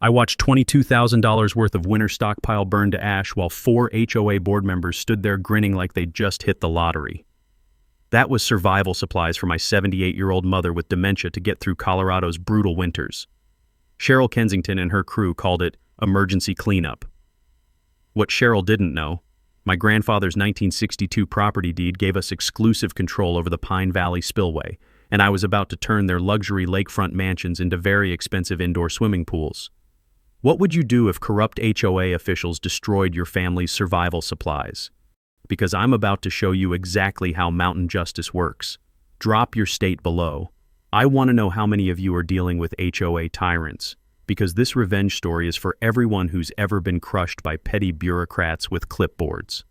I watched $22,000 worth of winter stockpile burn to ash while 4 HOA board members stood there grinning like they'd just hit the lottery. That was survival supplies for my 78-year-old mother with dementia to get through Colorado's brutal winters. Cheryl Kensington and her crew called it emergency cleanup. What Cheryl didn't know, my grandfather's 1962 property deed gave us exclusive control over the Pine Valley Spillway, and I was about to turn their luxury lakefront mansions into very expensive indoor swimming pools. What would you do if corrupt HOA officials destroyed your family's survival supplies? Because I'm about to show you exactly how mountain justice works. Drop your state below. I want to know how many of you are dealing with HOA tyrants, because this revenge story is for everyone who's ever been crushed by petty bureaucrats with clipboards.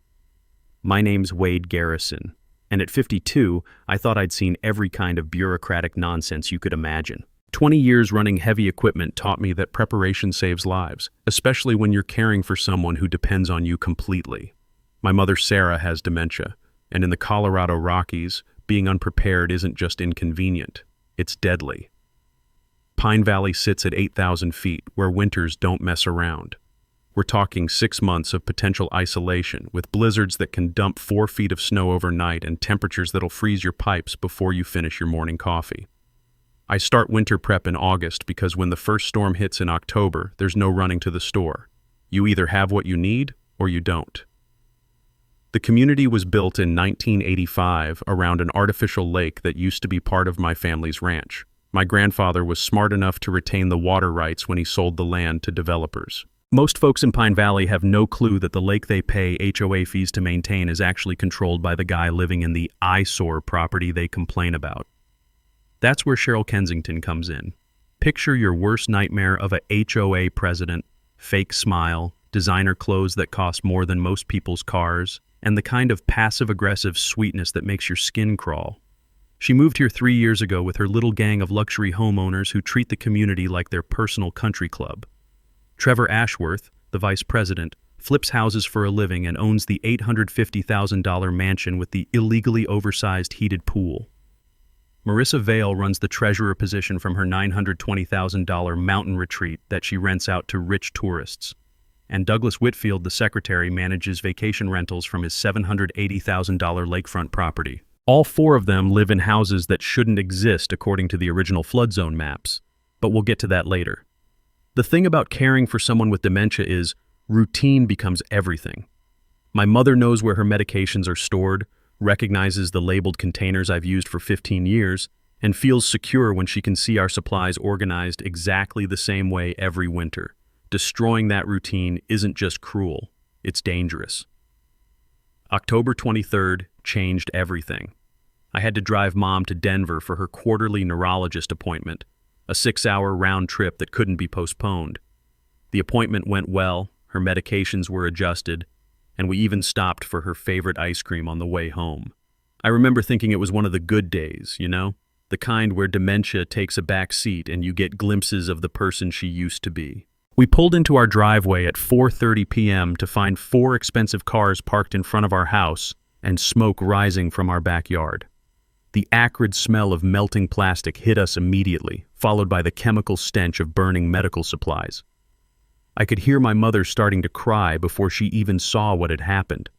My name's Wade Garrison, and at 52, I thought I'd seen every kind of bureaucratic nonsense you could imagine. 20 years running heavy equipment taught me that preparation saves lives, especially when you're caring for someone who depends on you completely. My mother Sarah has dementia, and in the Colorado Rockies, being unprepared isn't just inconvenient, it's deadly. Pine Valley sits at 8,000 feet, where winters don't mess around. We're talking 6 months of potential isolation, with blizzards that can dump 4 feet of snow overnight and temperatures that'll freeze your pipes before you finish your morning coffee. I start winter prep in August because when the first storm hits in October, there's no running to the store. You either have what you need or you don't. The community was built in 1985 around an artificial lake that used to be part of my family's ranch. My grandfather was smart enough to retain the water rights when he sold the land to developers. Most folks in Pine Valley have no clue that the lake they pay HOA fees to maintain is actually controlled by the guy living in the eyesore property they complain about. That's where Cheryl Kensington comes in. Picture your worst nightmare of a HOA president, fake smile, designer clothes that cost more than most people's cars, and the kind of passive-aggressive sweetness that makes your skin crawl. She moved here 3 years ago with her little gang of luxury homeowners who treat the community like their personal country club. Trevor Ashworth, the vice president, flips houses for a living and owns the $850,000 mansion with the illegally oversized heated pool. Marissa Vale runs the treasurer position from her $920,000 mountain retreat that she rents out to rich tourists. And Douglas Whitfield, the secretary, manages vacation rentals from his $780,000 lakefront property. All 4 of them live in houses that shouldn't exist according to the original flood zone maps, but we'll get to that later. The thing about caring for someone with dementia is routine becomes everything. My mother knows where her medications are stored, recognizes the labeled containers I've used for 15 years, and feels secure when she can see our supplies organized exactly the same way every winter. Destroying that routine isn't just cruel, it's dangerous. October 23rd changed everything. I had to drive Mom to Denver for her quarterly neurologist appointment, a 6-hour round trip that couldn't be postponed. The appointment went well, her medications were adjusted, and we even stopped for her favorite ice cream on the way home. I remember thinking it was one of the good days, you know? The kind where dementia takes a back seat and you get glimpses of the person she used to be. We pulled into our driveway at 4:30 p.m. to find 4 expensive cars parked in front of our house and smoke rising from our backyard. The acrid smell of melting plastic hit us immediately, followed by the chemical stench of burning medical supplies. I could hear my mother starting to cry before she even saw what had happened,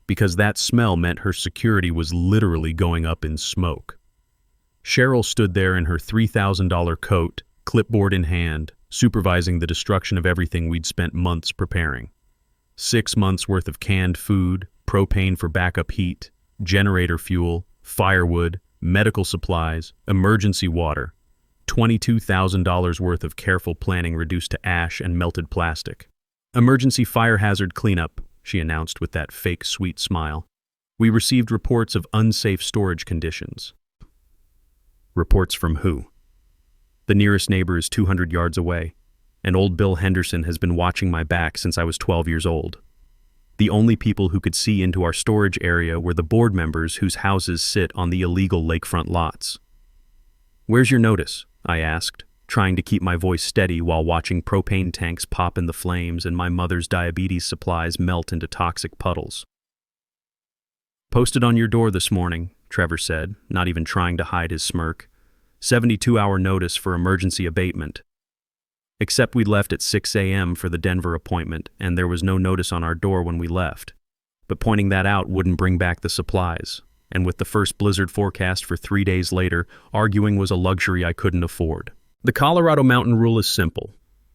because that smell meant her security was literally going up in smoke. Cheryl stood there in her $3,000 coat, clipboard in hand, supervising the destruction of everything we'd spent months preparing. 6 months worth of canned food, propane for backup heat, generator fuel, firewood, medical supplies, emergency water, $22,000 worth of careful planning reduced to ash and melted plastic. Emergency fire hazard cleanup, she announced with that fake sweet smile. We received reports of unsafe storage conditions. Reports from who? The nearest neighbor is 200 yards away, and old Bill Henderson has been watching my back since I was 12 years old. The only people who could see into our storage area were the board members whose houses sit on the illegal lakefront lots. "Where's your notice?" I asked, trying to keep my voice steady while watching propane tanks pop in the flames and my mother's diabetes supplies melt into toxic puddles. "Posted on your door this morning," Trevor said, not even trying to hide his smirk. 72-hour notice for emergency abatement. Except we'd left at 6 a.m. for the Denver appointment, and there was no notice on our door when we left. But pointing that out wouldn't bring back the supplies, and with the first blizzard forecast for 3 days later, arguing was a luxury I couldn't afford. The Colorado Mountain Rule is simple.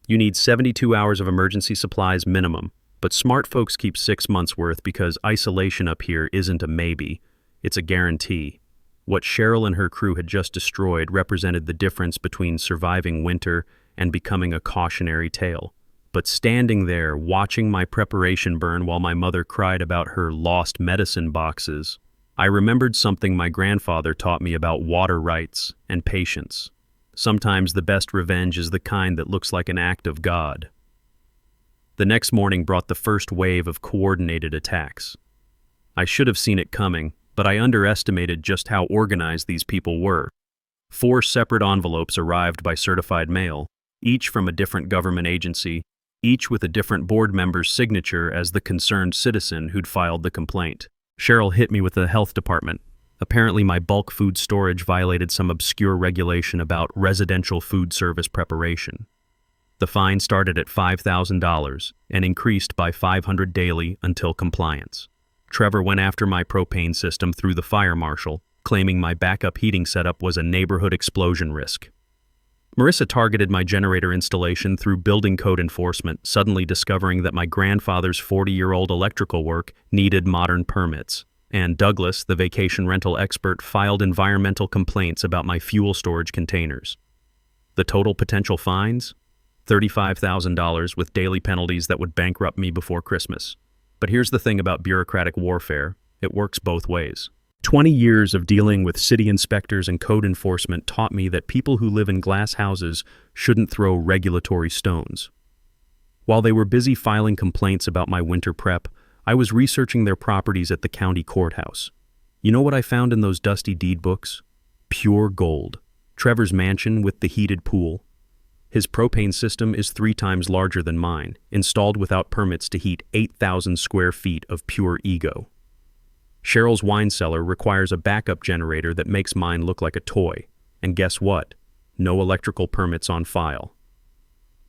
You need 72 hours of emergency supplies minimum, but smart folks keep 6 months' worth because isolation up here isn't a maybe, it's a guarantee. What Cheryl and her crew had just destroyed represented the difference between surviving winter and becoming a cautionary tale. But standing there, watching my preparation burn while my mother cried about her lost medicine boxes, I remembered something my grandfather taught me about water rights and patience. Sometimes the best revenge is the kind that looks like an act of God. The next morning brought the first wave of coordinated attacks. I should have seen it coming, but I underestimated just how organized these people were. 4 separate envelopes arrived by certified mail, each from a different government agency, each with a different board member's signature as the concerned citizen who'd filed the complaint. Cheryl hit me with the health department. Apparently my bulk food storage violated some obscure regulation about residential food service preparation. The fine started at $5,000 and increased by $500 daily until compliance. Trevor went after my propane system through the fire marshal, claiming my backup heating setup was a neighborhood explosion risk. Marissa targeted my generator installation through building code enforcement, suddenly discovering that my grandfather's 40-year-old electrical work needed modern permits. And Douglas, the vacation rental expert, filed environmental complaints about my fuel storage containers. The total potential fines? $35,000 with daily penalties that would bankrupt me before Christmas. But here's the thing about bureaucratic warfare, it works both ways. 20 years of dealing with city inspectors and code enforcement taught me that people who live in glass houses shouldn't throw regulatory stones. While they were busy filing complaints about my winter prep, I was researching their properties at the county courthouse. You know what I found in those dusty deed books? Pure gold. Trevor's mansion with the heated pool. His propane system is 3 times larger than mine, installed without permits to heat 8,000 square feet of pure ego. Cheryl's wine cellar requires a backup generator that makes mine look like a toy. And guess what? No electrical permits on file.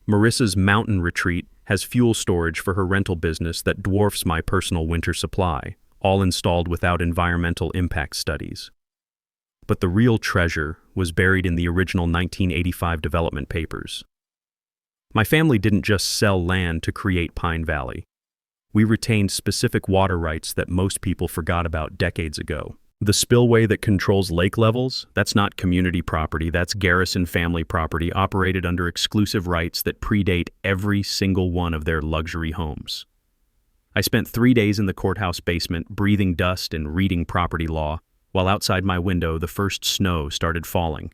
Marissa's mountain retreat has fuel storage for her rental business that dwarfs my personal winter supply, all installed without environmental impact studies. But the real treasure was buried in the original 1985 development papers. My family didn't just sell land to create Pine Valley. We retained specific water rights that most people forgot about decades ago. The spillway that controls lake levels, that's not community property, that's Garrison family property operated under exclusive rights that predate every single one of their luxury homes. I spent 3 days in the courthouse basement breathing dust and reading property law, while outside my window the first snow started falling.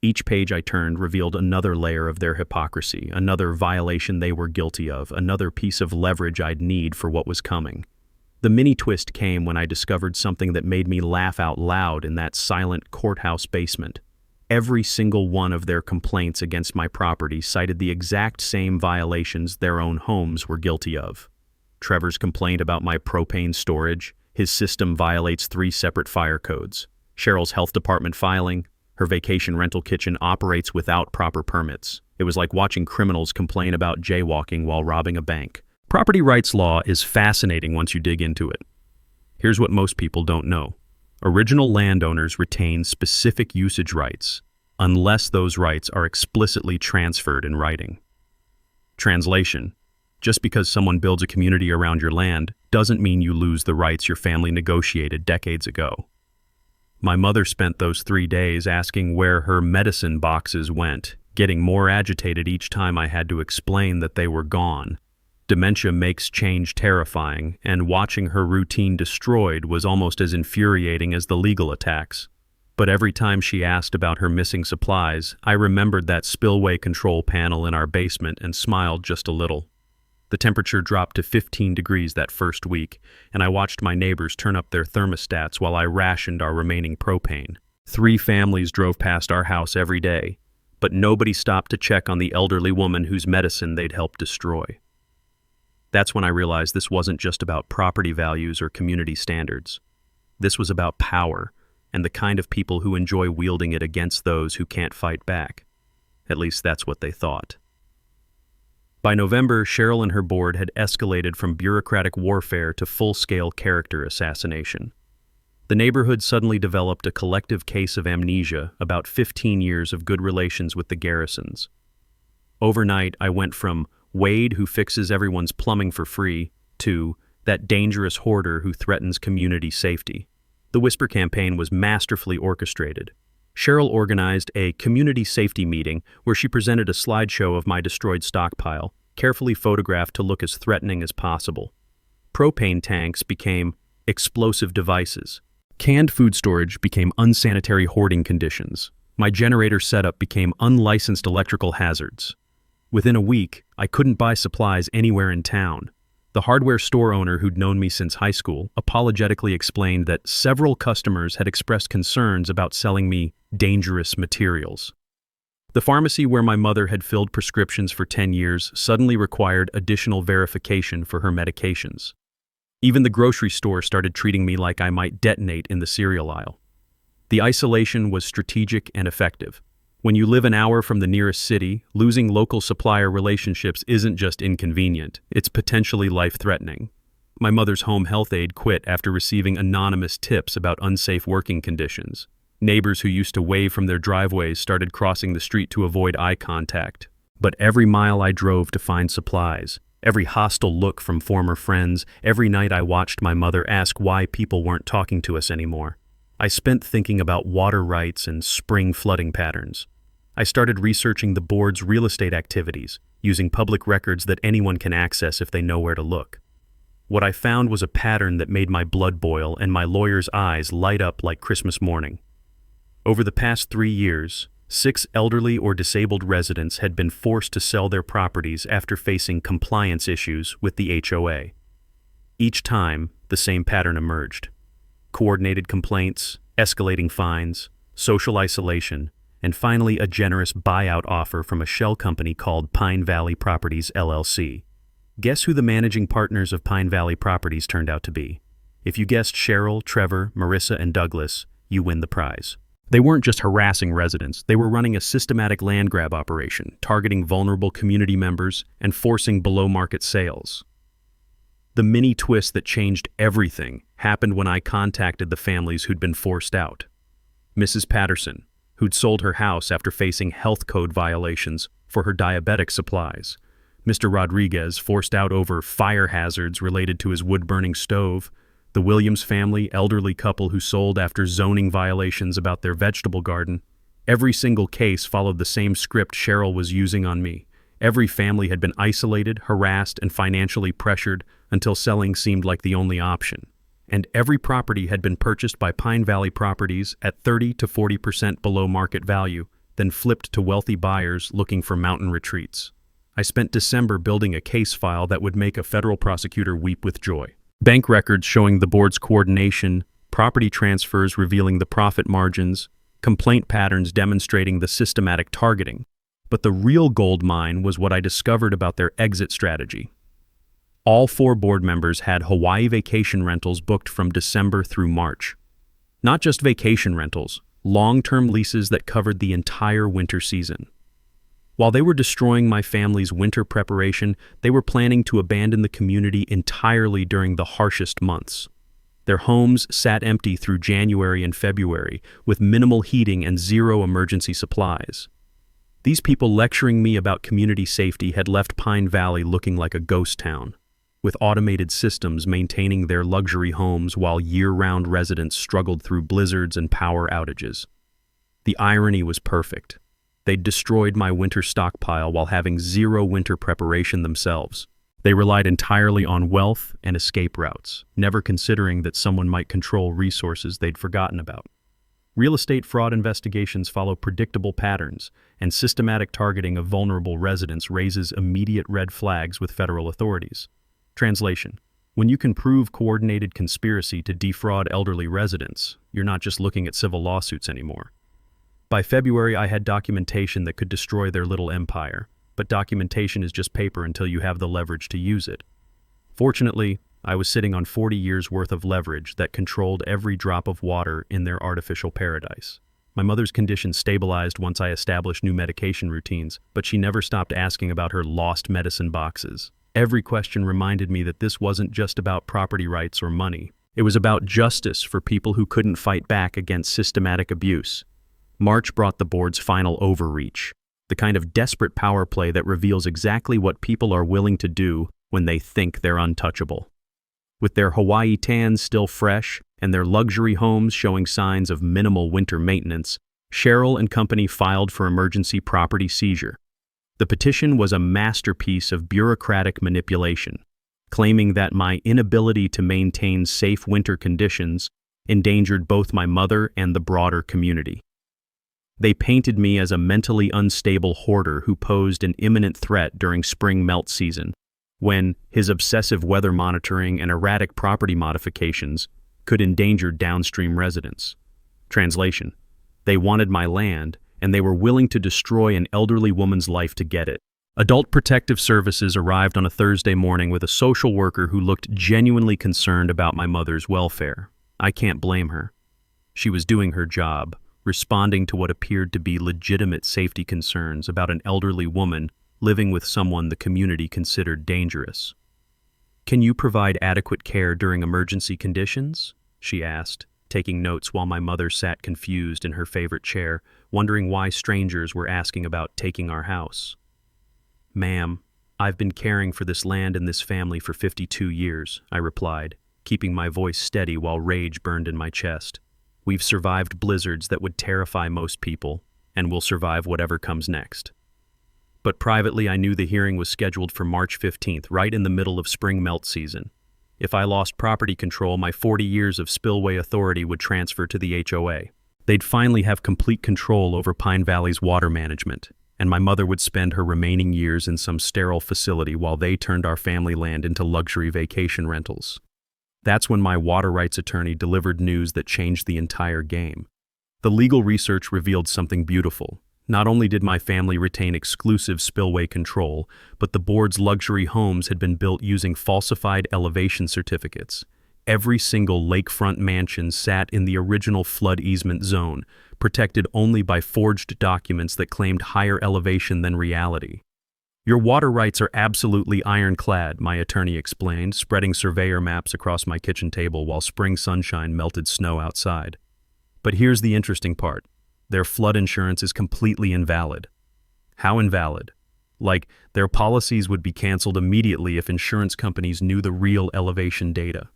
Each page I turned revealed another layer of their hypocrisy, another violation they were guilty of, another piece of leverage I'd need for what was coming. The mini twist came when I discovered something that made me laugh out loud in that silent courthouse basement. Every single one of their complaints against my property cited the exact same violations their own homes were guilty of. Trevor's complaint about my propane storage, his system violates 3 separate fire codes. Cheryl's health department filing, her vacation rental kitchen operates without proper permits. It was like watching criminals complain about jaywalking while robbing a bank. Property rights law is fascinating once you dig into it. Here's what most people don't know. Original landowners retain specific usage rights, unless those rights are explicitly transferred in writing. Translation: just because someone builds a community around your land doesn't mean you lose the rights your family negotiated decades ago. My mother spent those 3 days asking where her medicine boxes went, getting more agitated each time I had to explain that they were gone. Dementia makes change terrifying, and watching her routine destroyed was almost as infuriating as the legal attacks. But every time she asked about her missing supplies, I remembered that spillway control panel in our basement and smiled just a little. The temperature dropped to 15 degrees that first week, and I watched my neighbors turn up their thermostats while I rationed our remaining propane. 3 families drove past our house every day, but nobody stopped to check on the elderly woman whose medicine they'd helped destroy. That's when I realized this wasn't just about property values or community standards. This was about power, and the kind of people who enjoy wielding it against those who can't fight back. At least that's what they thought. By November, Cheryl and her board had escalated from bureaucratic warfare to full-scale character assassination. The neighborhood suddenly developed a collective case of amnesia about 15 years of good relations with the Garrisons. Overnight, I went from Wade, who fixes everyone's plumbing for free, to that dangerous hoarder who threatens community safety. The Whisper campaign was masterfully orchestrated. Cheryl organized a community safety meeting where she presented a slideshow of my destroyed stockpile, carefully photographed to look as threatening as possible. Propane tanks became explosive devices. Canned food storage became unsanitary hoarding conditions. My generator setup became unlicensed electrical hazards. Within a week, I couldn't buy supplies anywhere in town. The hardware store owner who'd known me since high school apologetically explained that several customers had expressed concerns about selling me dangerous materials. The pharmacy where my mother had filled prescriptions for 10 years suddenly required additional verification for her medications. Even the grocery store started treating me like I might detonate in the cereal aisle. The isolation was strategic and effective. When you live an hour from the nearest city, losing local supplier relationships isn't just inconvenient, it's potentially life-threatening. My mother's home health aide quit after receiving anonymous tips about unsafe working conditions. Neighbors who used to wave from their driveways started crossing the street to avoid eye contact. But every mile I drove to find supplies, every hostile look from former friends, every night I watched my mother ask why people weren't talking to us anymore. I spent thinking about water rights and spring flooding patterns. I started researching the board's real estate activities, using public records that anyone can access if they know where to look. What I found was a pattern that made my blood boil and my lawyer's eyes light up like Christmas morning. Over the past 3 years, 6 elderly or disabled residents had been forced to sell their properties after facing compliance issues with the HOA. Each time, the same pattern emerged. Coordinated complaints, escalating fines, social isolation, and finally a generous buyout offer from a shell company called Pine Valley Properties, LLC. Guess who the managing partners of Pine Valley Properties turned out to be? If you guessed Cheryl, Trevor, Marissa, and Douglas, you win the prize. They weren't just harassing residents, they were running a systematic land grab operation, targeting vulnerable community members and forcing below-market sales. The mini twist that changed everything happened when I contacted the families who'd been forced out. Mrs. Patterson, who'd sold her house after facing health code violations for her diabetic supplies. Mr. Rodriguez, forced out over fire hazards related to his wood-burning stove. The Williams family, elderly couple who sold after zoning violations about their vegetable garden. Every single case followed the same script Cheryl was using on me. Every family had been isolated, harassed, and financially pressured until selling seemed like the only option. And every property had been purchased by Pine Valley Properties at 30 to 40% below market value, then flipped to wealthy buyers looking for mountain retreats. I spent December building a case file that would make a federal prosecutor weep with joy. Bank records showing the board's coordination, property transfers revealing the profit margins, complaint patterns demonstrating the systematic targeting. But the real gold mine was what I discovered about their exit strategy. All 4 board members had Hawaii vacation rentals booked from December through March. Not just vacation rentals, long-term leases that covered the entire winter season. While they were destroying my family's winter preparation, they were planning to abandon the community entirely during the harshest months. Their homes sat empty through January and February, with minimal heating and 0 emergency supplies. These people lecturing me about community safety had left Pine Valley looking like a ghost town, with automated systems maintaining their luxury homes while year-round residents struggled through blizzards and power outages. The irony was perfect. They'd destroyed my winter stockpile while having 0 winter preparation themselves. They relied entirely on wealth and escape routes, never considering that someone might control resources they'd forgotten about. Real estate fraud investigations follow predictable patterns, and systematic targeting of vulnerable residents raises immediate red flags with federal authorities. Translation: when you can prove coordinated conspiracy to defraud elderly residents, you're not just looking at civil lawsuits anymore. By February, I had documentation that could destroy their little empire, but documentation is just paper until you have the leverage to use it. Fortunately, I was sitting on 40 years' worth of leverage that controlled every drop of water in their artificial paradise. My mother's condition stabilized once I established new medication routines, but she never stopped asking about her lost medicine boxes. Every question reminded me that this wasn't just about property rights or money. It was about justice for people who couldn't fight back against systematic abuse. March brought the board's final overreach, the kind of desperate power play that reveals exactly what people are willing to do when they think they're untouchable. With their Hawaii tans still fresh and their luxury homes showing signs of minimal winter maintenance, Cheryl and company filed for emergency property seizure. The petition was a masterpiece of bureaucratic manipulation, claiming that my inability to maintain safe winter conditions endangered both my mother and the broader community. They painted me as a mentally unstable hoarder who posed an imminent threat during spring melt season, when his obsessive weather monitoring and erratic property modifications could endanger downstream residents. Translation: they wanted my land, and they were willing to destroy an elderly woman's life to get it. Adult Protective Services arrived on a Thursday morning with a social worker who looked genuinely concerned about my mother's welfare. I can't blame her. She was doing her job, responding to what appeared to be legitimate safety concerns about an elderly woman living with someone the community considered dangerous. "Can you provide adequate care during emergency conditions?" she asked, taking notes while my mother sat confused in her favorite chair, wondering why strangers were asking about taking our house. "Ma'am, I've been caring for this land and this family for 52 years, I replied, keeping my voice steady while rage burned in my chest. "We've survived blizzards that would terrify most people, and we'll survive whatever comes next." But privately, I knew the hearing was scheduled for March 15th, right in the middle of spring melt season. If I lost property control, my 40 years of Spillway authority would transfer to the HOA. They'd finally have complete control over Pine Valley's water management, and my mother would spend her remaining years in some sterile facility while they turned our family land into luxury vacation rentals. That's when my water rights attorney delivered news that changed the entire game. The legal research revealed something beautiful. Not only did my family retain exclusive spillway control, but the board's luxury homes had been built using falsified elevation certificates. Every single lakefront mansion sat in the original flood easement zone, protected only by forged documents that claimed higher elevation than reality. "Your water rights are absolutely ironclad," my attorney explained, spreading surveyor maps across my kitchen table while spring sunshine melted snow outside. "But here's the interesting part. Their flood insurance is completely invalid." "How invalid?" "Like, their policies would be canceled immediately if insurance companies knew the real elevation data."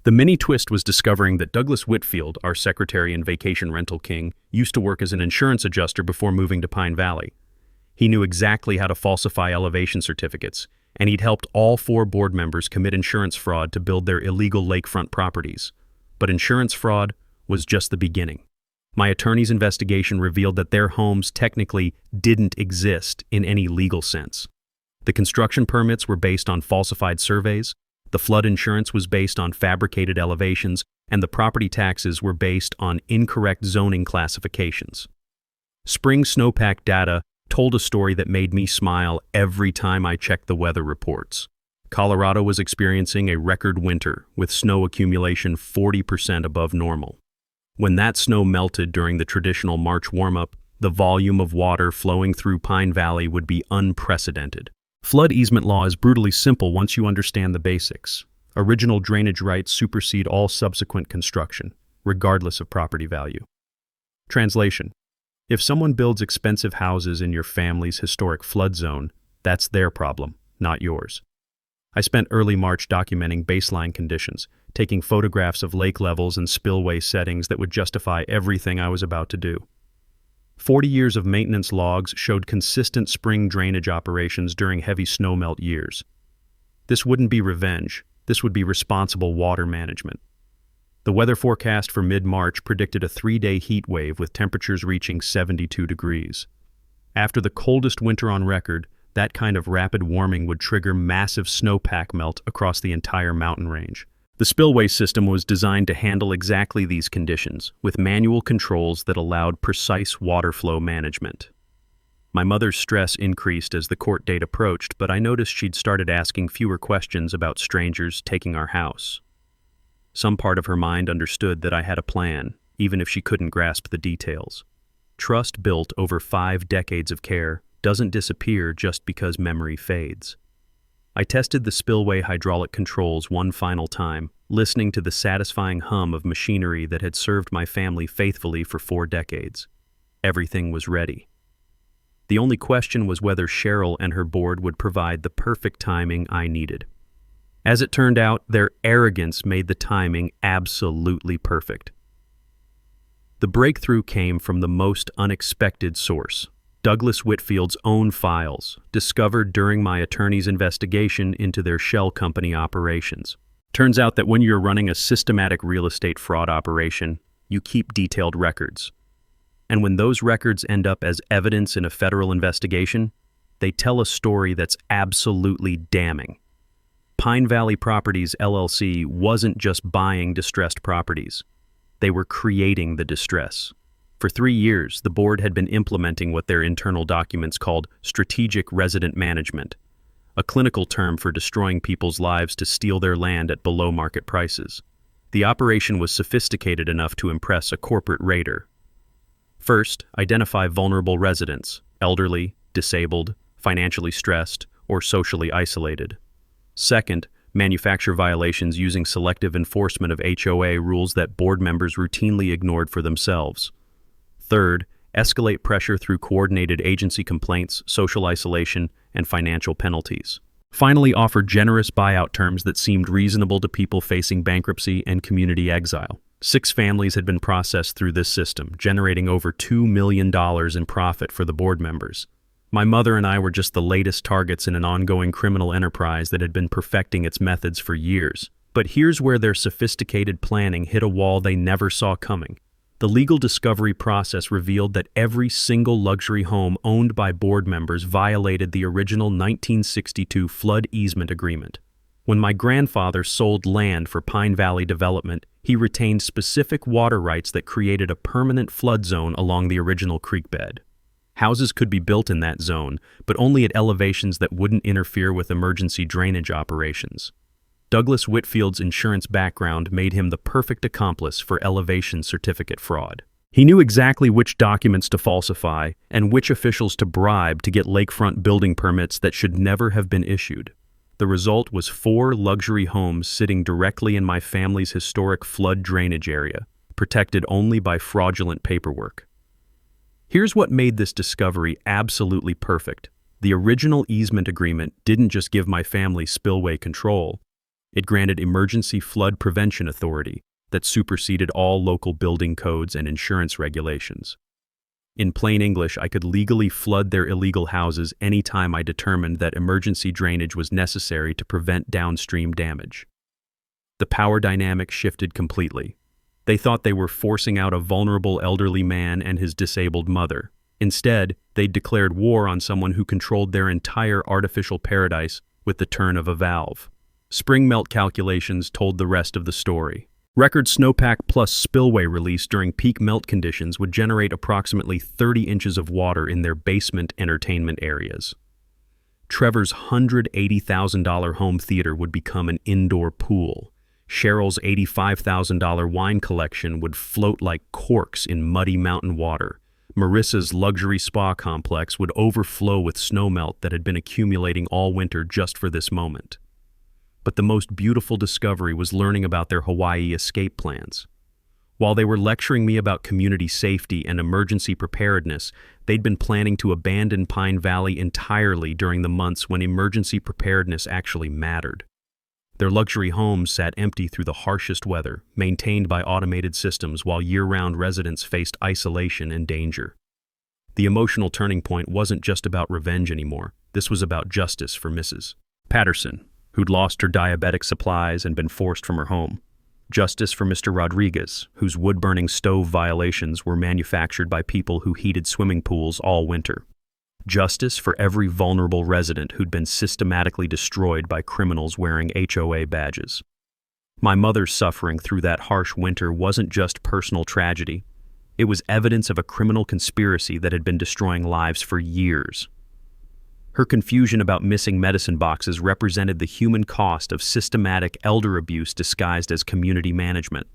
The mini twist was discovering that Douglas Whitfield, our secretary and vacation rental king, used to work as an insurance adjuster before moving to Pine Valley. He knew exactly how to falsify elevation certificates, and he'd helped all 4 board members commit insurance fraud to build their illegal lakefront properties. But insurance fraud was just the beginning. My attorney's investigation revealed that their homes technically didn't exist in any legal sense. The construction permits were based on falsified surveys, the flood insurance was based on fabricated elevations, and the property taxes were based on incorrect zoning classifications. Spring snowpack data told a story that made me smile every time I checked the weather reports. Colorado was experiencing a record winter, with snow accumulation 40% above normal. When that snow melted during the traditional March warm-up, the volume of water flowing through Pine Valley would be unprecedented. Flood easement law is brutally simple once you understand the basics. Original drainage rights supersede all subsequent construction, regardless of property value. Translation: if someone builds expensive houses in your family's historic flood zone, that's their problem, not yours. I spent early March documenting baseline conditions, taking photographs of lake levels and spillway settings that would justify everything I was about to do. 40 years of maintenance logs showed consistent spring drainage operations during heavy snowmelt years. This wouldn't be revenge, this would be responsible water management. The weather forecast for mid-March predicted a 3-day heat wave with temperatures reaching 72 degrees. After the coldest winter on record, that kind of rapid warming would trigger massive snowpack melt across the entire mountain range. The spillway system was designed to handle exactly these conditions, with manual controls that allowed precise water flow management. My mother's stress increased as the court date approached, but I noticed she'd started asking fewer questions about strangers taking our house. Some part of her mind understood that I had a plan, even if she couldn't grasp the details. Trust built over 5 decades of care doesn't disappear just because memory fades. I tested the Spillway hydraulic controls one final time, listening to the satisfying hum of machinery that had served my family faithfully for 4 decades. Everything was ready. The only question was whether Cheryl and her board would provide the perfect timing I needed. As it turned out, their arrogance made the timing absolutely perfect. The breakthrough came from the most unexpected source: Douglas Whitfield's own files, discovered during my attorney's investigation into their shell company operations. Turns out that when you're running a systematic real estate fraud operation, you keep detailed records. And when those records end up as evidence in a federal investigation, they tell a story that's absolutely damning. Pine Valley Properties, LLC wasn't just buying distressed properties. They were creating the distress. For 3 years, the board had been implementing what their internal documents called strategic resident management, a clinical term for destroying people's lives to steal their land at below-market prices. The operation was sophisticated enough to impress a corporate raider. First, identify vulnerable residents: elderly, disabled, financially stressed, or socially isolated. Second, manufacture violations using selective enforcement of HOA rules that board members routinely ignored for themselves. Third, escalate pressure through coordinated agency complaints, social isolation, and financial penalties. Finally, offer generous buyout terms that seemed reasonable to people facing bankruptcy and community exile. 6 families had been processed through this system, generating over $2 million in profit for the board members. My mother and I were just the latest targets in an ongoing criminal enterprise that had been perfecting its methods for years. But here's where their sophisticated planning hit a wall they never saw coming. The legal discovery process revealed that every single luxury home owned by board members violated the original 1962 flood easement agreement. When my grandfather sold land for Pine Valley development, he retained specific water rights that created a permanent flood zone along the original creek bed. Houses could be built in that zone, but only at elevations that wouldn't interfere with emergency drainage operations. Douglas Whitfield's insurance background made him the perfect accomplice for elevation certificate fraud. He knew exactly which documents to falsify and which officials to bribe to get lakefront building permits that should never have been issued. The result was 4 luxury homes sitting directly in my family's historic flood drainage area, protected only by fraudulent paperwork. Here's what made this discovery absolutely perfect. The original easement agreement didn't just give my family spillway control. It granted emergency flood prevention authority that superseded all local building codes and insurance regulations. In plain English, I could legally flood their illegal houses anytime I determined that emergency drainage was necessary to prevent downstream damage. The power dynamic shifted completely. They thought they were forcing out a vulnerable elderly man and his disabled mother. Instead, they declared war on someone who controlled their entire artificial paradise with the turn of a valve. Spring melt calculations told the rest of the story. Record snowpack plus spillway release during peak melt conditions would generate approximately 30 inches of water in their basement entertainment areas. Trevor's $180,000 home theater would become an indoor pool. Cheryl's $85,000 wine collection would float like corks in muddy mountain water. Marissa's luxury spa complex would overflow with snowmelt that had been accumulating all winter just for this moment. But the most beautiful discovery was learning about their Hawaii escape plans. While they were lecturing me about community safety and emergency preparedness, they'd been planning to abandon Pine Valley entirely during the months when emergency preparedness actually mattered. Their luxury homes sat empty through the harshest weather, maintained by automated systems while year-round residents faced isolation and danger. The emotional turning point wasn't just about revenge anymore. This was about justice for Mrs. Patterson, who'd lost her diabetic supplies and been forced from her home. Justice for Mr. Rodriguez, whose wood-burning stove violations were manufactured by people who heated swimming pools all winter. Justice for every vulnerable resident who'd been systematically destroyed by criminals wearing HOA badges. My mother's suffering through that harsh winter wasn't just personal tragedy. It was evidence of a criminal conspiracy that had been destroying lives for years. Her confusion about missing medicine boxes represented the human cost of systematic elder abuse disguised as community management.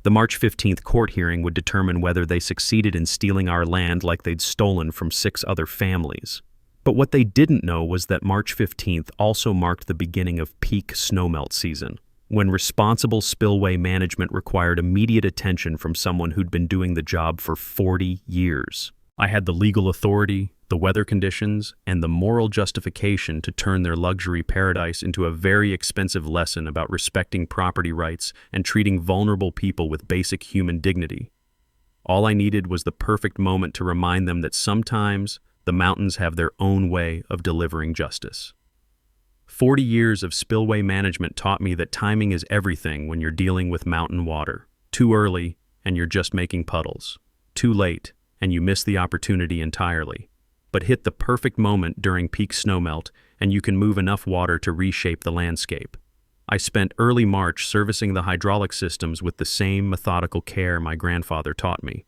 The March 15th court hearing would determine whether they succeeded in stealing our land like they'd stolen from 6 other families. But what they didn't know was that March 15th also marked the beginning of peak snowmelt season, when responsible spillway management required immediate attention from someone who'd been doing the job for 40 years. I had the legal authority, the weather conditions, and the moral justification to turn their luxury paradise into a very expensive lesson about respecting property rights and treating vulnerable people with basic human dignity. All I needed was the perfect moment to remind them that sometimes the mountains have their own way of delivering justice. 40 years of spillway management taught me that timing is everything when you're dealing with mountain water. Too early, and you're just making puddles. Too late, and you miss the opportunity entirely. But hit the perfect moment during peak snowmelt, and you can move enough water to reshape the landscape. I spent early March servicing the hydraulic systems with the same methodical care my grandfather taught me.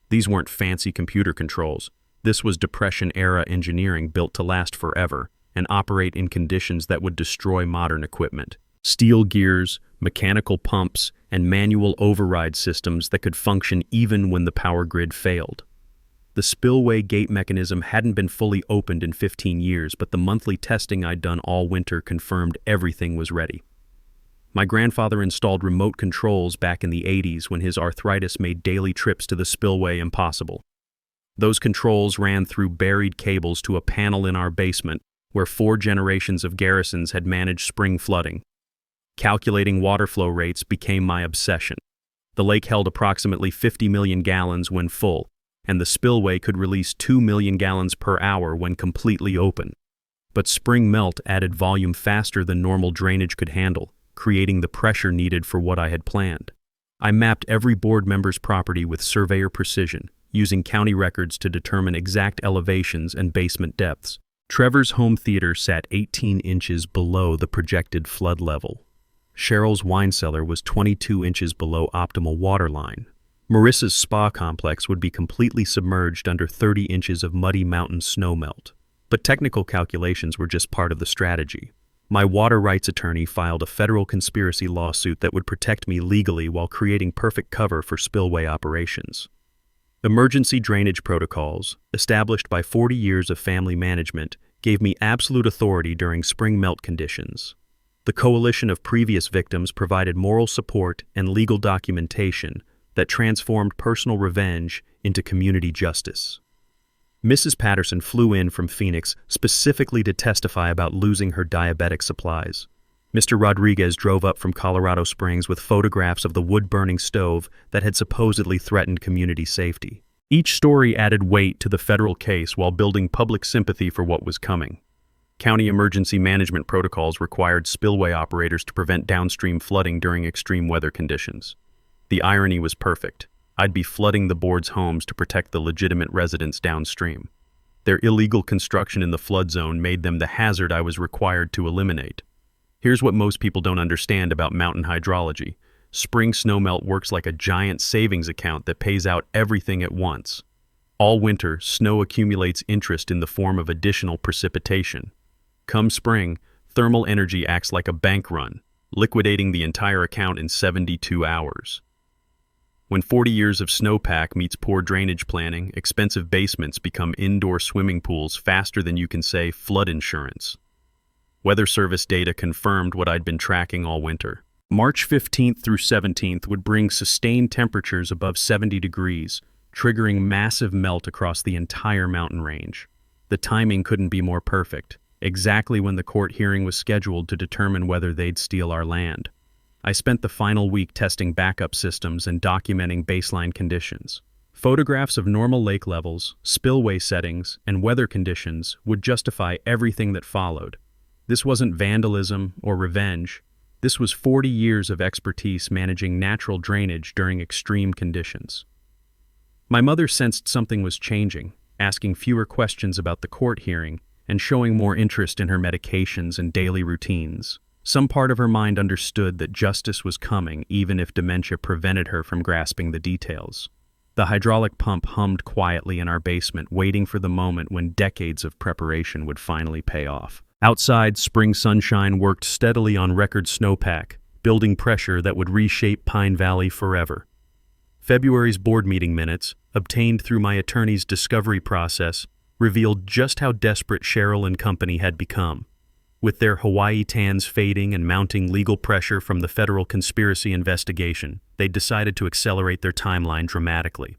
These weren't fancy computer controls. This was Depression-era engineering built to last forever and operate in conditions that would destroy modern equipment. Steel gears, mechanical pumps, and manual override systems that could function even when the power grid failed. The spillway gate mechanism hadn't been fully opened in 15 years, but the monthly testing I'd done all winter confirmed everything was ready. My grandfather installed remote controls back in the 80s when his arthritis made daily trips to the spillway impossible. Those controls ran through buried cables to a panel in our basement where 4 generations of garrisons had managed spring flooding. Calculating water flow rates became my obsession. The lake held approximately 50 million gallons when full, and the spillway could release 2 million gallons per hour when completely open. But spring melt added volume faster than normal drainage could handle, creating the pressure needed for what I had planned. I mapped every board member's property with surveyor precision, using county records to determine exact elevations and basement depths. Trevor's home theater sat 18 inches below the projected flood level. Cheryl's wine cellar was 22 inches below optimal waterline. Marissa's spa complex would be completely submerged under 30 inches of muddy mountain snowmelt. But technical calculations were just part of the strategy. My water rights attorney filed a federal conspiracy lawsuit that would protect me legally while creating perfect cover for spillway operations. Emergency drainage protocols, established by 40 years of family management, gave me absolute authority during spring melt conditions. The coalition of previous victims provided moral support and legal documentation that transformed personal revenge into community justice. Mrs. Patterson flew in from Phoenix specifically to testify about losing her diabetic supplies. Mr. Rodriguez drove up from Colorado Springs with photographs of the wood-burning stove that had supposedly threatened community safety. Each story added weight to the federal case while building public sympathy for what was coming. County emergency management protocols required spillway operators to prevent downstream flooding during extreme weather conditions. The irony was perfect. I'd be flooding the board's homes to protect the legitimate residents downstream. Their illegal construction in the flood zone made them the hazard I was required to eliminate. Here's what most people don't understand about mountain hydrology. Spring snowmelt works like a giant savings account that pays out everything at once. All winter, snow accumulates interest in the form of additional precipitation. Come spring, thermal energy acts like a bank run, liquidating the entire account in 72 hours. When 40 years of snowpack meets poor drainage planning, expensive basements become indoor swimming pools faster than you can say flood insurance. Weather Service data confirmed what I'd been tracking all winter. March 15th through 17th would bring sustained temperatures above 70 degrees, triggering massive melt across the entire mountain range. The timing couldn't be more perfect, exactly when the court hearing was scheduled to determine whether they'd steal our land. I spent the final week testing backup systems and documenting baseline conditions. Photographs of normal lake levels, spillway settings, and weather conditions would justify everything that followed. This wasn't vandalism or revenge. This was 40 years of expertise managing natural drainage during extreme conditions. My mother sensed something was changing, asking fewer questions about the court hearing and showing more interest in her medications and daily routines. Some part of her mind understood that justice was coming even if dementia prevented her from grasping the details. The hydraulic pump hummed quietly in our basement, waiting for the moment when decades of preparation would finally pay off. Outside, spring sunshine worked steadily on record snowpack, building pressure that would reshape Pine Valley forever. February's board meeting minutes, obtained through my attorney's discovery process, revealed just how desperate Cheryl and company had become. With their Hawaii tans fading and mounting legal pressure from the federal conspiracy investigation, they'd decided to accelerate their timeline dramatically.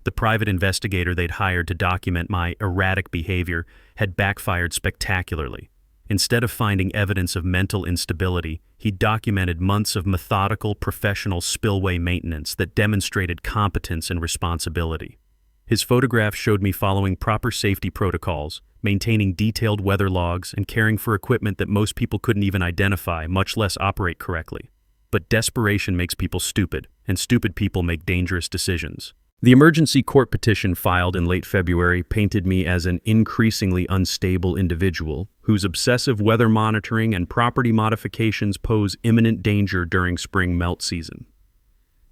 The private investigator they'd hired to document my erratic behavior had backfired spectacularly. Instead of finding evidence of mental instability, he documented months of methodical, professional spillway maintenance that demonstrated competence and responsibility. His photographs showed me following proper safety protocols, maintaining detailed weather logs, and caring for equipment that most people couldn't even identify, much less operate correctly. But desperation makes people stupid, and stupid people make dangerous decisions. The emergency court petition filed in late February painted me as an increasingly unstable individual whose obsessive weather monitoring and property modifications pose imminent danger during spring melt season.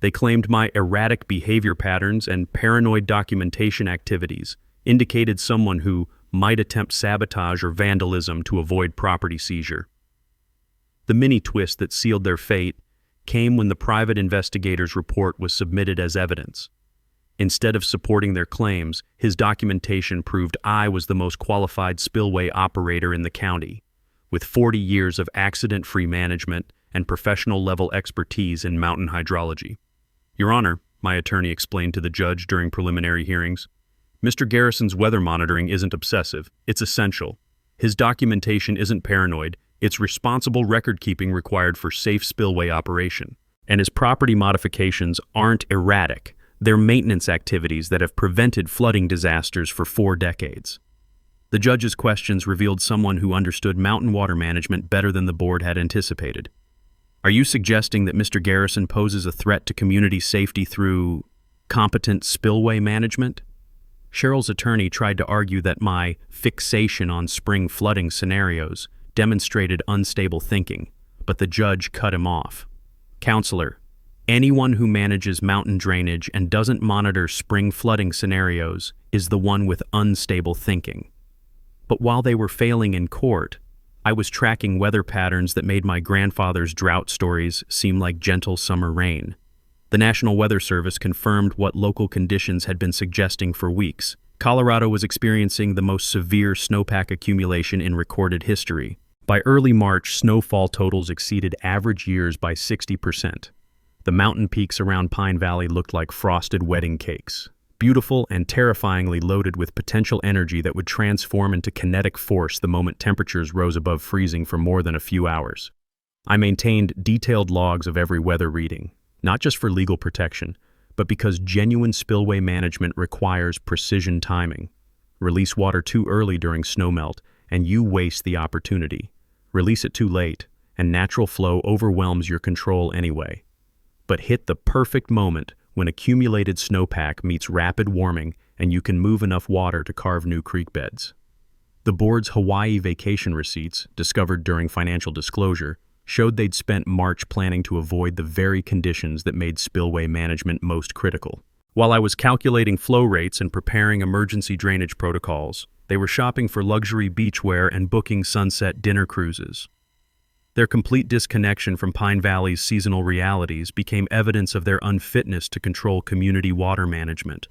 They claimed my erratic behavior patterns and paranoid documentation activities indicated someone who might attempt sabotage or vandalism to avoid property seizure. The mini-twist that sealed their fate came when the private investigator's report was submitted as evidence. Instead of supporting their claims, his documentation proved I was the most qualified spillway operator in the county, with 40 years of accident-free management and professional-level expertise in mountain hydrology. Your Honor, my attorney explained to the judge during preliminary hearings, Mr. Garrison's weather monitoring isn't obsessive, it's essential. His documentation isn't paranoid, it's responsible record-keeping required for safe spillway operation. And his property modifications aren't erratic, they're maintenance activities that have prevented flooding disasters for 4 decades. The judge's questions revealed someone who understood mountain water management better than the board had anticipated. Are you suggesting that Mr. Garrison poses a threat to community safety through competent spillway management? Cheryl's attorney tried to argue that my fixation on spring flooding scenarios demonstrated unstable thinking, but the judge cut him off. Counselor, anyone who manages mountain drainage and doesn't monitor spring flooding scenarios is the one with unstable thinking. But while they were failing in court, I was tracking weather patterns that made my grandfather's drought stories seem like gentle summer rain. The National Weather Service confirmed what local conditions had been suggesting for weeks. Colorado was experiencing the most severe snowpack accumulation in recorded history. By early March, snowfall totals exceeded average years by 60%. The mountain peaks around Pine Valley looked like frosted wedding cakes, beautiful and terrifyingly loaded with potential energy that would transform into kinetic force the moment temperatures rose above freezing for more than a few hours. I maintained detailed logs of every weather reading, not just for legal protection, but because genuine spillway management requires precision timing. Release water too early during snowmelt, and you waste the opportunity. Release it too late, and natural flow overwhelms your control anyway. But hit the perfect moment when accumulated snowpack meets rapid warming and you can move enough water to carve new creek beds. The board's Hawaii vacation receipts, discovered during financial disclosure, showed they'd spent March planning to avoid the very conditions that made spillway management most critical. While I was calculating flow rates and preparing emergency drainage protocols, they were shopping for luxury beachwear and booking sunset dinner cruises. Their complete disconnection from Pine Valley's seasonal realities became evidence of their unfitness to control community water management.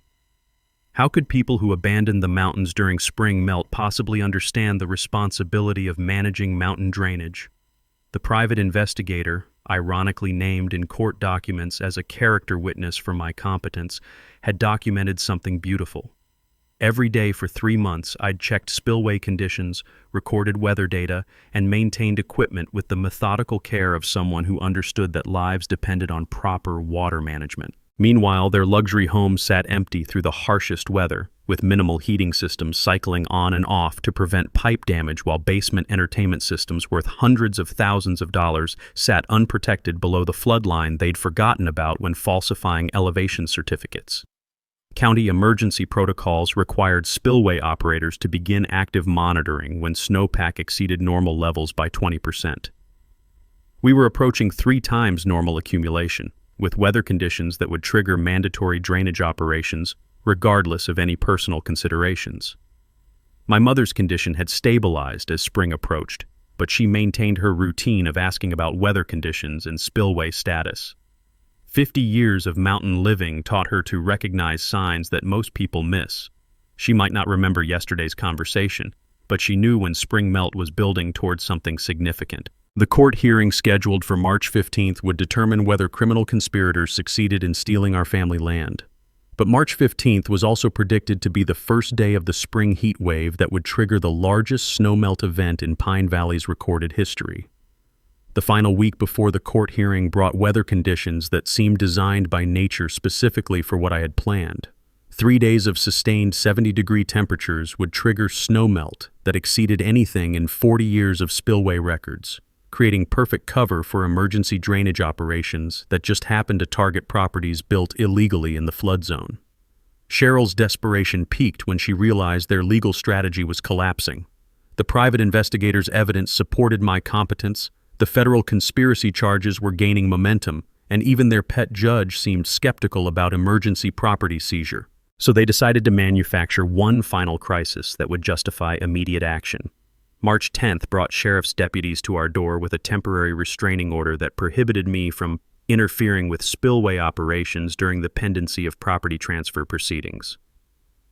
How could people who abandoned the mountains during spring melt possibly understand the responsibility of managing mountain drainage? The private investigator, ironically named in court documents as a character witness for my competence, had documented something beautiful. Every day for 3 months, I'd checked spillway conditions, recorded weather data, and maintained equipment with the methodical care of someone who understood that lives depended on proper water management. Meanwhile, their luxury home sat empty through the harshest weather, with minimal heating systems cycling on and off to prevent pipe damage, while basement entertainment systems worth hundreds of thousands of dollars sat unprotected below the flood line they'd forgotten about when falsifying elevation certificates. County emergency protocols required spillway operators to begin active monitoring when snowpack exceeded normal levels by 20%. We were approaching 3 times normal accumulation, with weather conditions that would trigger mandatory drainage operations, regardless of any personal considerations. My mother's condition had stabilized as spring approached, but she maintained her routine of asking about weather conditions and spillway status. 50 years of mountain living taught her to recognize signs that most people miss. She might not remember yesterday's conversation, but she knew when spring melt was building towards something significant. The court hearing scheduled for March 15th would determine whether criminal conspirators succeeded in stealing our family land. But March 15th was also predicted to be the first day of the spring heat wave that would trigger the largest snowmelt event in Pine Valley's recorded history. The final week before the court hearing brought weather conditions that seemed designed by nature specifically for what I had planned. 3 days of sustained 70-degree temperatures would trigger snowmelt that exceeded anything in 40 years of spillway records, creating perfect cover for emergency drainage operations that just happened to target properties built illegally in the flood zone. Cheryl's desperation peaked when she realized their legal strategy was collapsing. The private investigators' evidence supported my competence, the federal conspiracy charges were gaining momentum, and even their pet judge seemed skeptical about emergency property seizure. So they decided to manufacture one final crisis that would justify immediate action. March 10th brought sheriff's deputies to our door with a temporary restraining order that prohibited me from interfering with spillway operations during the pendency of property transfer proceedings.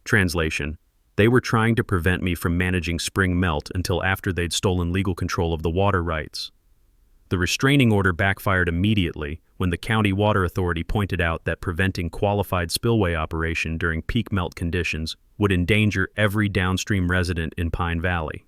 Translation: they were trying to prevent me from managing spring melt until after they'd stolen legal control of the water rights. The restraining order backfired immediately when the county water authority pointed out that preventing qualified spillway operation during peak melt conditions would endanger every downstream resident in Pine Valley.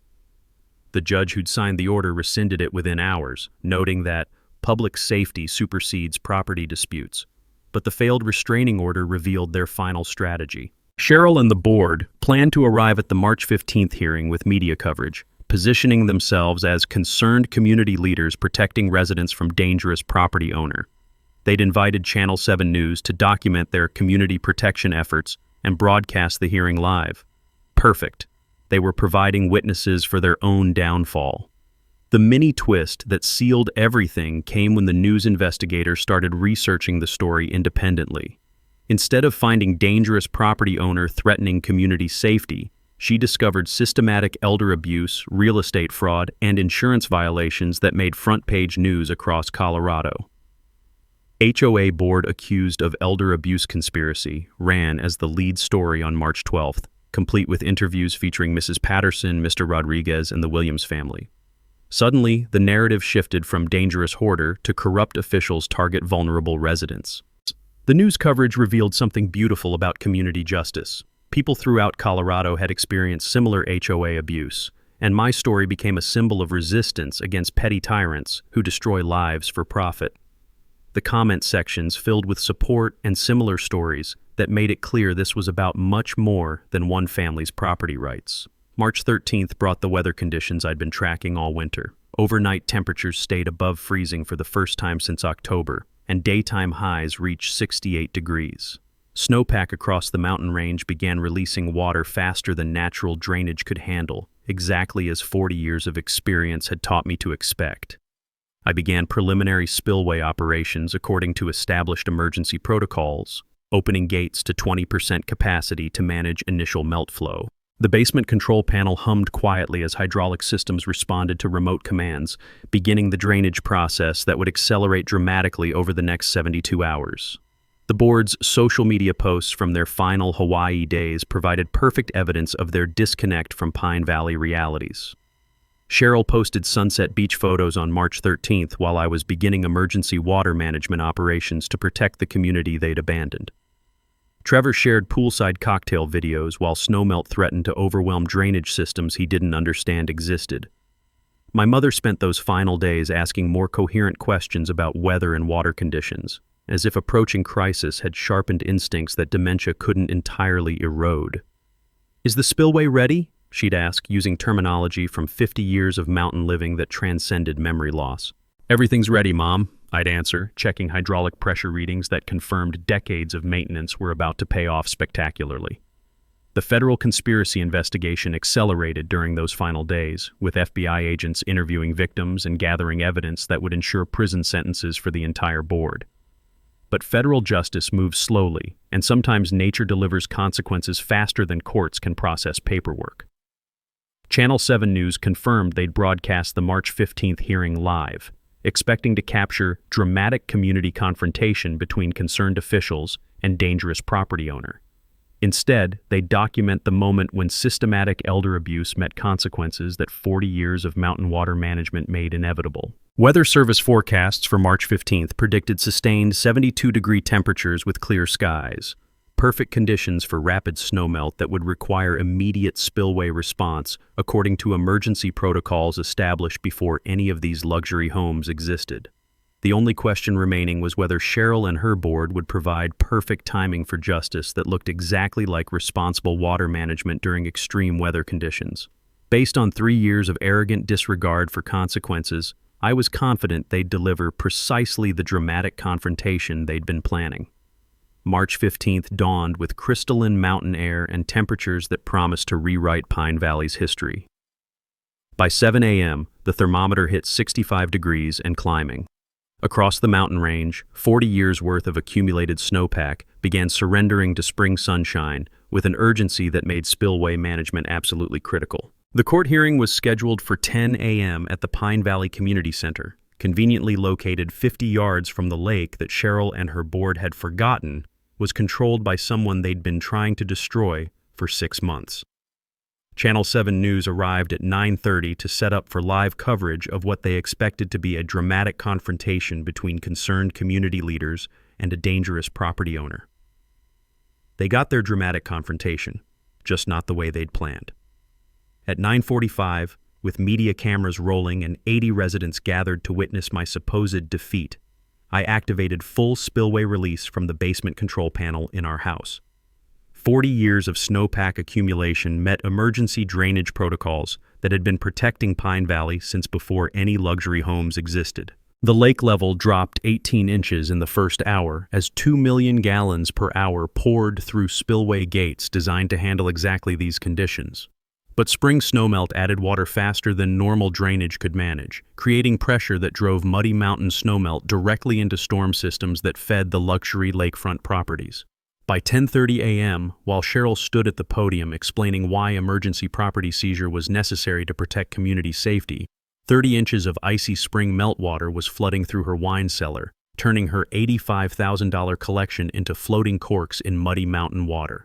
The judge who'd signed the order rescinded it within hours, noting that public safety supersedes property disputes. But the failed restraining order revealed their final strategy. Cheryl and the board planned to arrive at the March 15th hearing with media coverage, positioning themselves as concerned community leaders protecting residents from dangerous property owner. They'd invited Channel 7 News to document their community protection efforts and broadcast the hearing live. Perfect. They were providing witnesses for their own downfall. The mini twist that sealed everything came when the news investigators started researching the story independently. Instead of finding dangerous property owner threatening community safety, she discovered systematic elder abuse, real estate fraud, and insurance violations that made front-page news across Colorado. HOA board accused of elder abuse conspiracy ran as the lead story on March 12th, complete with interviews featuring Mrs. Patterson, Mr. Rodriguez, and the Williams family. Suddenly, the narrative shifted from dangerous hoarder to corrupt officials target vulnerable residents. The news coverage revealed something beautiful about community justice. People throughout Colorado had experienced similar HOA abuse, and my story became a symbol of resistance against petty tyrants who destroy lives for profit. The comment sections filled with support and similar stories that made it clear this was about much more than one family's property rights. March 13th brought the weather conditions I'd been tracking all winter. Overnight temperatures stayed above freezing for the first time since October, and daytime highs reached 68 degrees. Snowpack across the mountain range began releasing water faster than natural drainage could handle, exactly as 40 years of experience had taught me to expect. I began preliminary spillway operations according to established emergency protocols, opening gates to 20% capacity to manage initial melt flow. The basement control panel hummed quietly as hydraulic systems responded to remote commands, beginning the drainage process that would accelerate dramatically over the next 72 hours. The board's social media posts from their final Hawaii days provided perfect evidence of their disconnect from Pine Valley realities. Cheryl posted Sunset Beach photos on March 13th while I was beginning emergency water management operations to protect the community they'd abandoned. Trevor shared poolside cocktail videos while snowmelt threatened to overwhelm drainage systems he didn't understand existed. My mother spent those final days asking more coherent questions about weather and water conditions, as if approaching crisis had sharpened instincts that dementia couldn't entirely erode. "Is the spillway ready?" she'd ask, using terminology from 50 years of mountain living that transcended memory loss. "Everything's ready, Mom," I'd answer, checking hydraulic pressure readings that confirmed decades of maintenance were about to pay off spectacularly. The federal conspiracy investigation accelerated during those final days, with FBI agents interviewing victims and gathering evidence that would ensure prison sentences for the entire board. But federal justice moves slowly, and sometimes nature delivers consequences faster than courts can process paperwork. Channel 7 News confirmed they'd broadcast the March 15th hearing live, expecting to capture dramatic community confrontation between concerned officials and dangerous property owner. Instead, they document the moment when systematic elder abuse met consequences that 40 years of mountain water management made inevitable. Weather Service forecasts for March 15th predicted sustained 72-degree temperatures with clear skies, perfect conditions for rapid snowmelt that would require immediate spillway response according to emergency protocols established before any of these luxury homes existed. The only question remaining was whether Cheryl and her board would provide perfect timing for justice that looked exactly like responsible water management during extreme weather conditions. Based on 3 years of arrogant disregard for consequences, I was confident they'd deliver precisely the dramatic confrontation they'd been planning. March 15th dawned with crystalline mountain air and temperatures that promised to rewrite Pine Valley's history. By 7 a.m., the thermometer hit 65 degrees and climbing. Across the mountain range, 40 years' worth of accumulated snowpack began surrendering to spring sunshine with an urgency that made spillway management absolutely critical. The court hearing was scheduled for 10 a.m. at the Pine Valley Community Center, conveniently located 50 yards from the lake that Cheryl and her board had forgotten was controlled by someone they'd been trying to destroy for 6 months. Channel 7 News arrived at 9:30 to set up for live coverage of what they expected to be a dramatic confrontation between concerned community leaders and a dangerous property owner. They got their dramatic confrontation, just not the way they'd planned. At 9:45, with media cameras rolling and 80 residents gathered to witness my supposed defeat, I activated full spillway release from the basement control panel in our house. 40 years of snowpack accumulation met emergency drainage protocols that had been protecting Pine Valley since before any luxury homes existed. The lake level dropped 18 inches in the first hour as 2 million gallons per hour poured through spillway gates designed to handle exactly these conditions. But spring snowmelt added water faster than normal drainage could manage, creating pressure that drove muddy mountain snowmelt directly into storm systems that fed the luxury lakefront properties. By 10:30 a.m., while Cheryl stood at the podium explaining why emergency property seizure was necessary to protect community safety, 30 inches of icy spring meltwater was flooding through her wine cellar, turning her $85,000 collection into floating corks in muddy mountain water.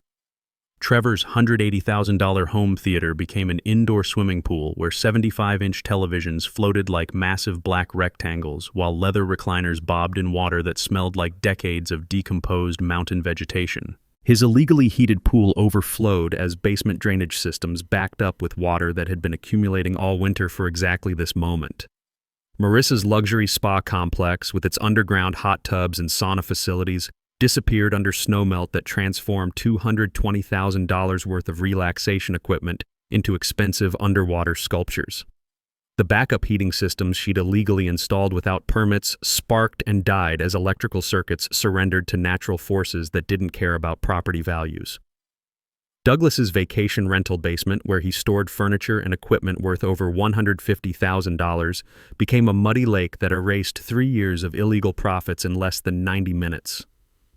Trevor's $180,000 home theater became an indoor swimming pool where 75-inch televisions floated like massive black rectangles while leather recliners bobbed in water that smelled like decades of decomposed mountain vegetation. His illegally heated pool overflowed as basement drainage systems backed up with water that had been accumulating all winter for exactly this moment. Marissa's luxury spa complex, with its underground hot tubs and sauna facilities, disappeared under snowmelt that transformed $220,000 worth of relaxation equipment into expensive underwater sculptures. The backup heating systems she'd illegally installed without permits sparked and died as electrical circuits surrendered to natural forces that didn't care about property values. Douglas's vacation rental basement, where he stored furniture and equipment worth over $150,000, became a muddy lake that erased 3 years of illegal profits in less than 90 minutes.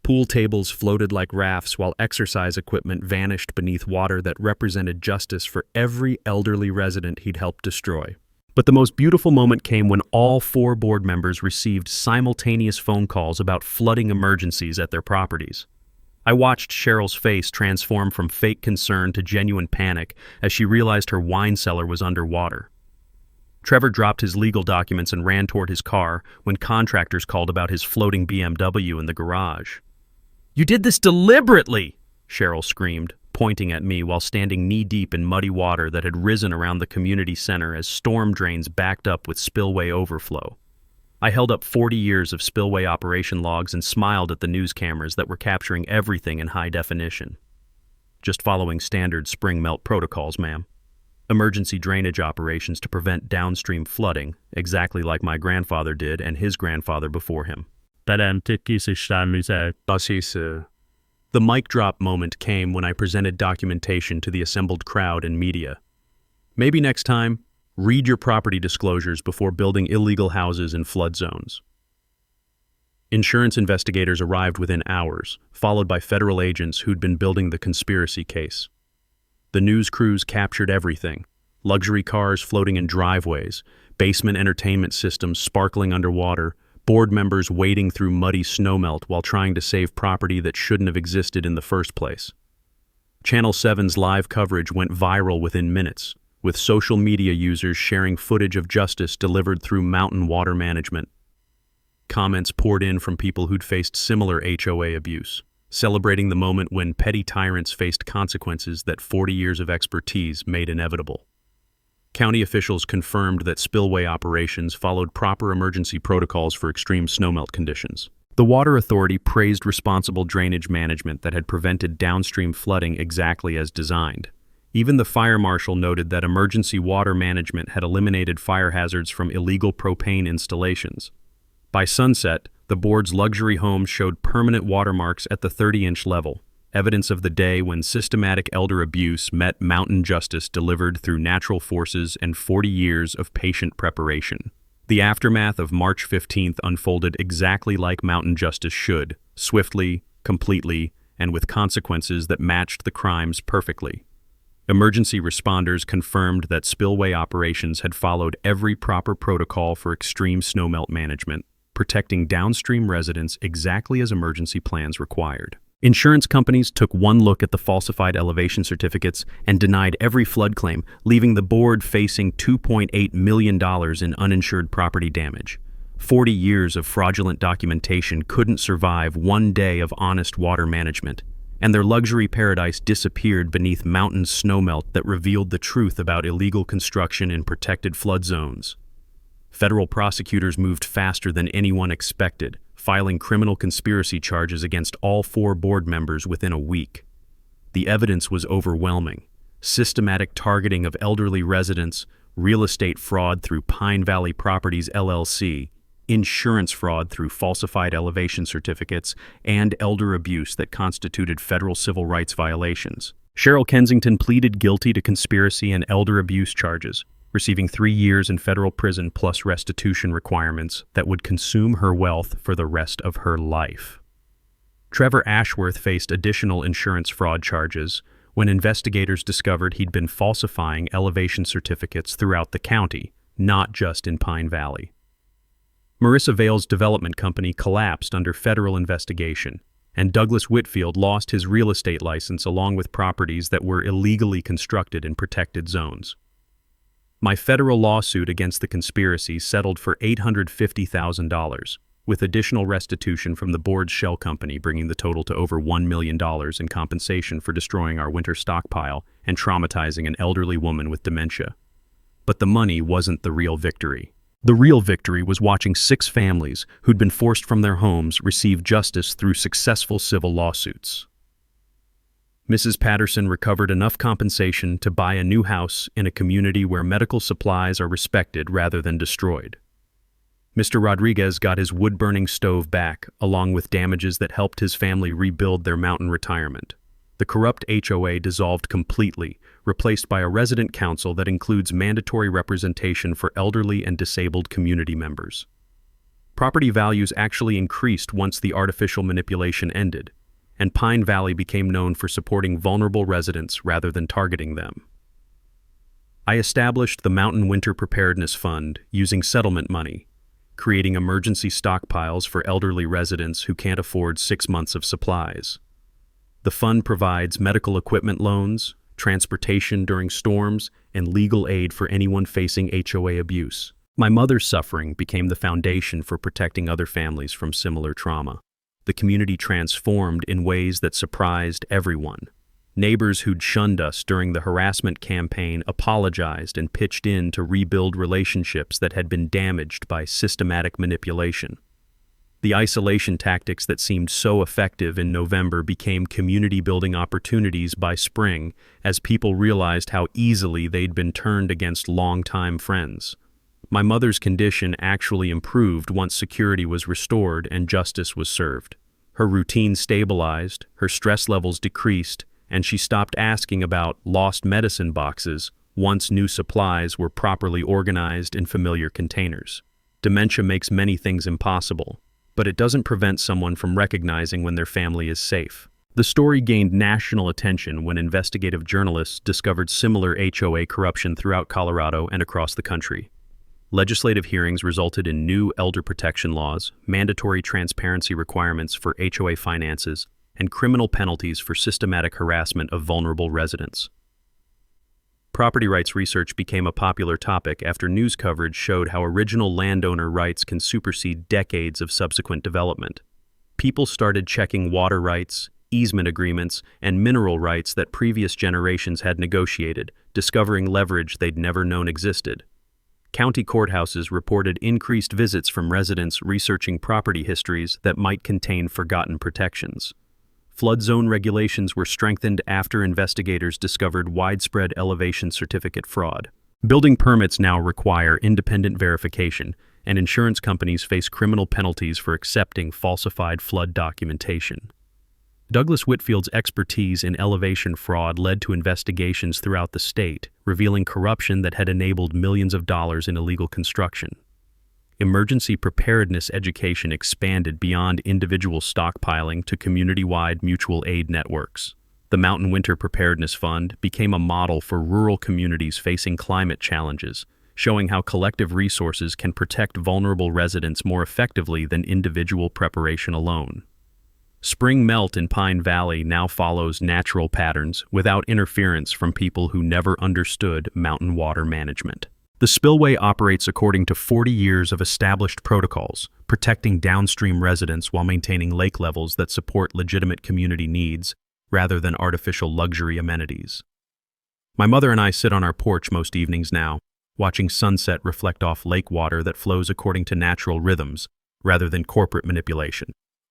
Pool tables floated like rafts while exercise equipment vanished beneath water that represented justice for every elderly resident he'd helped destroy. But the most beautiful moment came when all 4 board members received simultaneous phone calls about flooding emergencies at their properties. I watched Cheryl's face transform from fake concern to genuine panic as she realized her wine cellar was underwater. Trevor dropped his legal documents and ran toward his car when contractors called about his floating BMW in the garage. "You did this deliberately!" Cheryl screamed, pointing at me while standing knee-deep in muddy water that had risen around the community center as storm drains backed up with spillway overflow. I held up 40 years of spillway operation logs and smiled at the news cameras that were capturing everything in high definition. "Just following standard spring melt protocols, ma'am. Emergency drainage operations to prevent downstream flooding, exactly like my grandfather did and his grandfather before him." The mic drop moment came when I presented documentation to the assembled crowd and media. Maybe next time, read your property disclosures before building illegal houses in flood zones. Insurance investigators arrived within hours, followed by federal agents who'd been building the conspiracy case. The news crews captured everything, Luxury cars floating in driveways, basement entertainment systems sparkling underwater, board members wading through muddy snowmelt while trying to save property that shouldn't have existed in the first place. Channel 7's live coverage went viral within minutes, with social media users sharing footage of justice delivered through mountain water management. Comments poured in from people who'd faced similar HOA abuse, celebrating the moment when petty tyrants faced consequences that 40 years of expertise made inevitable. County officials confirmed that spillway operations followed proper emergency protocols for extreme snowmelt conditions. The Water Authority praised responsible drainage management that had prevented downstream flooding exactly as designed. Even the fire marshal noted that emergency water management had eliminated fire hazards from illegal propane installations. By sunset, the board's luxury homes showed permanent watermarks at the 30-inch level, evidence of the day when systematic elder abuse met mountain justice delivered through natural forces and 40 years of patient preparation. The aftermath of March 15th unfolded exactly like mountain justice should, swiftly, completely, and with consequences that matched the crimes perfectly. Emergency responders confirmed that spillway operations had followed every proper protocol for extreme snowmelt management, protecting downstream residents exactly as emergency plans required. Insurance companies took one look at the falsified elevation certificates and denied every flood claim, leaving the board facing $2.8 million in uninsured property damage. 40 years of fraudulent documentation couldn't survive one day of honest water management, and their luxury paradise disappeared beneath mountain snowmelt that revealed the truth about illegal construction in protected flood zones. Federal prosecutors moved faster than anyone expected, filing criminal conspiracy charges against all 4 board members within a week. The evidence was overwhelming. Systematic targeting of elderly residents, real estate fraud through Pine Valley Properties LLC, insurance fraud through falsified elevation certificates, and elder abuse that constituted federal civil rights violations. Cheryl Kensington pleaded guilty to conspiracy and elder abuse charges, receiving 3 years in federal prison plus restitution requirements that would consume her wealth for the rest of her life. Trevor Ashworth faced additional insurance fraud charges when investigators discovered he'd been falsifying elevation certificates throughout the county, not just in Pine Valley. Marissa Vale's development company collapsed under federal investigation, and Douglas Whitfield lost his real estate license along with properties that were illegally constructed in protected zones. My federal lawsuit against the conspiracy settled for $850,000, with additional restitution from the board's shell company bringing the total to over $1 million in compensation for destroying our winter stockpile and traumatizing an elderly woman with dementia. But the money wasn't the real victory. The real victory was watching 6 families who'd been forced from their homes receive justice through successful civil lawsuits. Mrs. Patterson recovered enough compensation to buy a new house in a community where medical supplies are respected rather than destroyed. Mr. Rodriguez got his wood-burning stove back, along with damages that helped his family rebuild their mountain retirement. The corrupt HOA dissolved completely, replaced by a resident council that includes mandatory representation for elderly and disabled community members. Property values actually increased once the artificial manipulation ended, and Pine Valley became known for supporting vulnerable residents rather than targeting them. I established the Mountain Winter Preparedness Fund using settlement money, creating emergency stockpiles for elderly residents who can't afford 6 months of supplies. The fund provides medical equipment loans, transportation during storms, and legal aid for anyone facing HOA abuse. My mother's suffering became the foundation for protecting other families from similar trauma. The community transformed in ways that surprised everyone. Neighbors who'd shunned us during the harassment campaign apologized and pitched in to rebuild relationships that had been damaged by systematic manipulation. The isolation tactics that seemed so effective in November became community-building opportunities by spring as people realized how easily they'd been turned against longtime friends. My mother's condition actually improved once security was restored and justice was served. Her routine stabilized, her stress levels decreased, and she stopped asking about lost medicine boxes once new supplies were properly organized in familiar containers. Dementia makes many things impossible, but it doesn't prevent someone from recognizing when their family is safe. The story gained national attention when investigative journalists discovered similar HOA corruption throughout Colorado and across the country. Legislative hearings resulted in new elder protection laws, mandatory transparency requirements for HOA finances, and criminal penalties for systematic harassment of vulnerable residents. Property rights research became a popular topic after news coverage showed how original landowner rights can supersede decades of subsequent development. People started checking water rights, easement agreements, and mineral rights that previous generations had negotiated, discovering leverage they'd never known existed. County courthouses reported increased visits from residents researching property histories that might contain forgotten protections. Flood zone regulations were strengthened after investigators discovered widespread elevation certificate fraud. Building permits now require independent verification, and insurance companies face criminal penalties for accepting falsified flood documentation. Douglas Whitfield's expertise in elevation fraud led to investigations throughout the state, revealing corruption that had enabled millions of dollars in illegal construction. Emergency preparedness education expanded beyond individual stockpiling to community-wide mutual aid networks. The Mountain Winter Preparedness Fund became a model for rural communities facing climate challenges, showing how collective resources can protect vulnerable residents more effectively than individual preparation alone. Spring melt in Pine Valley now follows natural patterns without interference from people who never understood mountain water management. The spillway operates according to 40 years of established protocols, protecting downstream residents while maintaining lake levels that support legitimate community needs rather than artificial luxury amenities. My mother and I sit on our porch most evenings now, watching sunset reflect off lake water that flows according to natural rhythms rather than corporate manipulation.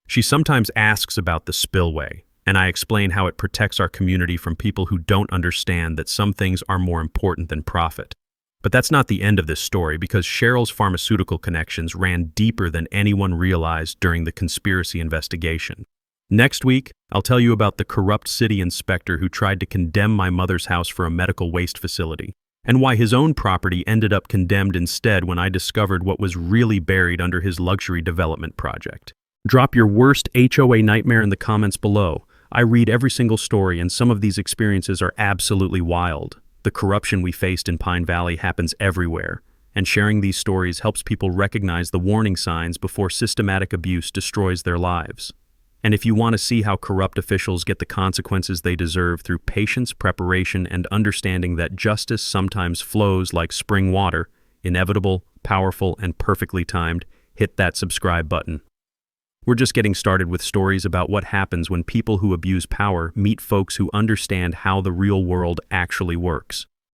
She sometimes asks about the spillway, and I explain how it protects our community from people who don't understand that some things are more important than profit. But that's not the end of this story, because Cheryl's pharmaceutical connections ran deeper than anyone realized during the conspiracy investigation. Next week, I'll tell you about the corrupt city inspector who tried to condemn my mother's house for a medical waste facility, and why his own property ended up condemned instead when I discovered what was really buried under his luxury development project. Drop your worst HOA nightmare in the comments below. I read every single story, and some of these experiences are absolutely wild. The corruption we faced in Pine Valley happens everywhere, and sharing these stories helps people recognize the warning signs before systematic abuse destroys their lives. And if you want to see how corrupt officials get the consequences they deserve through patience, preparation, and understanding that justice sometimes flows like spring water, inevitable, powerful, and perfectly timed, hit that subscribe button. We're just getting started with stories about what happens when people who abuse power meet folks who understand how the real world actually works.